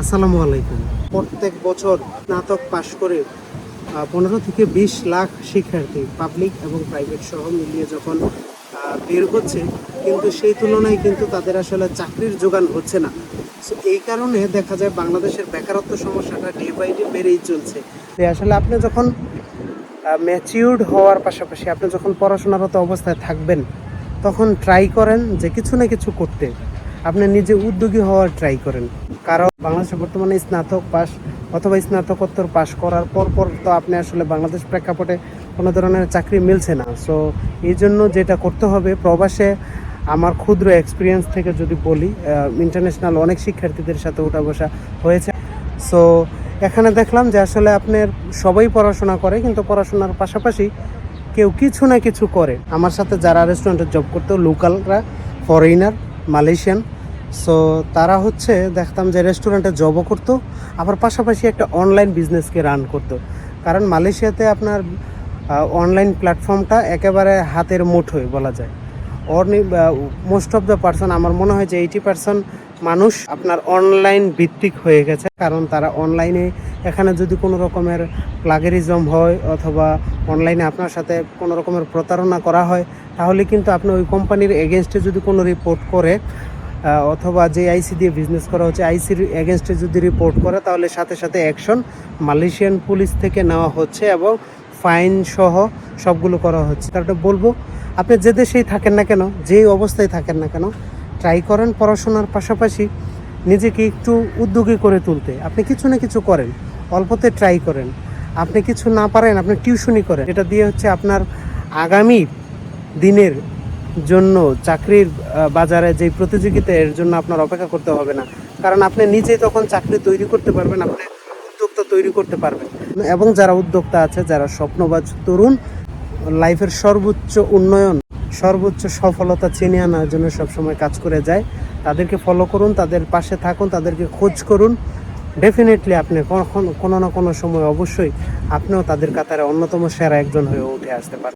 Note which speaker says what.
Speaker 1: আসসালামু আলাইকুম। প্রত্যেক বছর স্নাতক পাশ করে 15 থেকে 20 লাখ শিক্ষার্থী পাবলিক এবং প্রাইভেট সহ মিলিয়ে যখন বের হচ্ছে, কিন্তু সেই তুলনায় কিন্তু তাদের আসলে চাকরির যোগান হচ্ছে না। সো এই কারণে দেখা যায় বাংলাদেশের বেকারত্ব সমস্যাটা ডে বাই ডে বেড়েই চলছে। আসলে আপনি যখন ম্যাচিউরড হওয়ার পাশাপাশি আপনি যখন পড়াশোনারত অবস্থায় থাকবেন, তখন ট্রাই করেন যে কিছু না কিছু করতে। আপনি নিজে উদ্যোগী হওয়ার ট্রাই করেন। কারণ বাংলাদেশে বর্তমানে স্নাতক পাস অথবা স্নাতকোত্তর পাস করার পর তো আপনি আসলে বাংলাদেশ প্রেক্ষাপটে কোনো ধরনের চাকরি মিলছে না। সো এই জন্য যেটা করতে হবে, প্রবাসে আমার ক্ষুদ্র এক্সপিরিয়েন্স থেকে যদি বলি, ইন্টারন্যাশনাল অনেক শিক্ষার্থীদের সাথে ওঠা বসা হয়েছে। সো এখানে দেখলাম যে আসলে আপনার সবাই পড়াশোনা করে, কিন্তু পড়াশোনার পাশাপাশি কেউ কিছু না কিছু করে। আমার সাথে যারা রেস্টুরেন্টে জব করতো, লোকালরা, ফরেনার, মালয়েশিয়ান, সো তারা দেখতাম যে রেস্টুরেন্টে জবও করতো, আবার পাশাপাশি একটা অনলাইন বিজনেসকে রান করতো। কারণ মালয়েশিয়াতে আপনার অনলাইন প্ল্যাটফর্মটা একেবারে হাতের মুঠোয় বলা যায়। মোস্ট অফ দ্য পার্সন, আমার মনে হয় যে 80% মানুষ আপনার অনলাইন ভিত্তিক হয়ে গেছে। কারণ তারা অনলাইনে এখানে যদি কোনো রকমের প্লাগেরিজম হয় অথবা অনলাইনে আপনার সাথে কোনো রকমের প্রতারণা করা হয়, তাহলে কিন্তু আপনি ওই কোম্পানির এগেনস্টে যদি কোনো রিপোর্ট করে অথবা যে আইসি দিয়ে বিজনেস করা হচ্ছে আইসির এগেনস্টে যদি রিপোর্ট করে, তাহলে সাথে সাথে অ্যাকশন মালয়েশিয়ান পুলিশ থেকে নেওয়া হচ্ছে এবং ফাইন সহ সবগুলো করা হচ্ছে। তারপরে বলবো, আপনি যে দেশেই থাকেন না কেন, যেই অবস্থায় থাকেন না কেন, ট্রাই করেন পড়াশোনার পাশাপাশি নিজেকে একটু উদ্যোগী করে তুলতে। আপনি কিছু না কিছু করেন, অল্পতে ট্রাই করেন। আপনি কিছু না পারেন, আপনি টিউশনি করেন। এটা দিয়ে আপনার আগামী দিনের জন্য চাকরির বাজারে যে প্রতিযোগিতা, এর জন্য আপনার অপেক্ষা করতে হবে না। কারণ আপনি নিজেই তখন চাকরি তৈরি করতে পারবেন, আপনি উদ্যোক্তা তৈরি করতে পারবেন। এবং যারা উদ্যোক্তা আছে, যারা স্বপ্নবাজ তরুণ, লাইফের সর্বোচ্চ উন্নয়ন, সর্বোচ্চ সফলতা ছিনিয়ে আনার জন্য সবসময় কাজ করে যায়, তাদেরকে ফলো করুন, তাদের পাশে থাকুন, তাদেরকে খোঁজ করুন। ডেফিনেটলি আপনি কোনো না কোনো সময় অবশ্যই আপনিও তাদের কাতারে অন্যতম সেরা একজন হয়ে উঠে আসতে পারেন।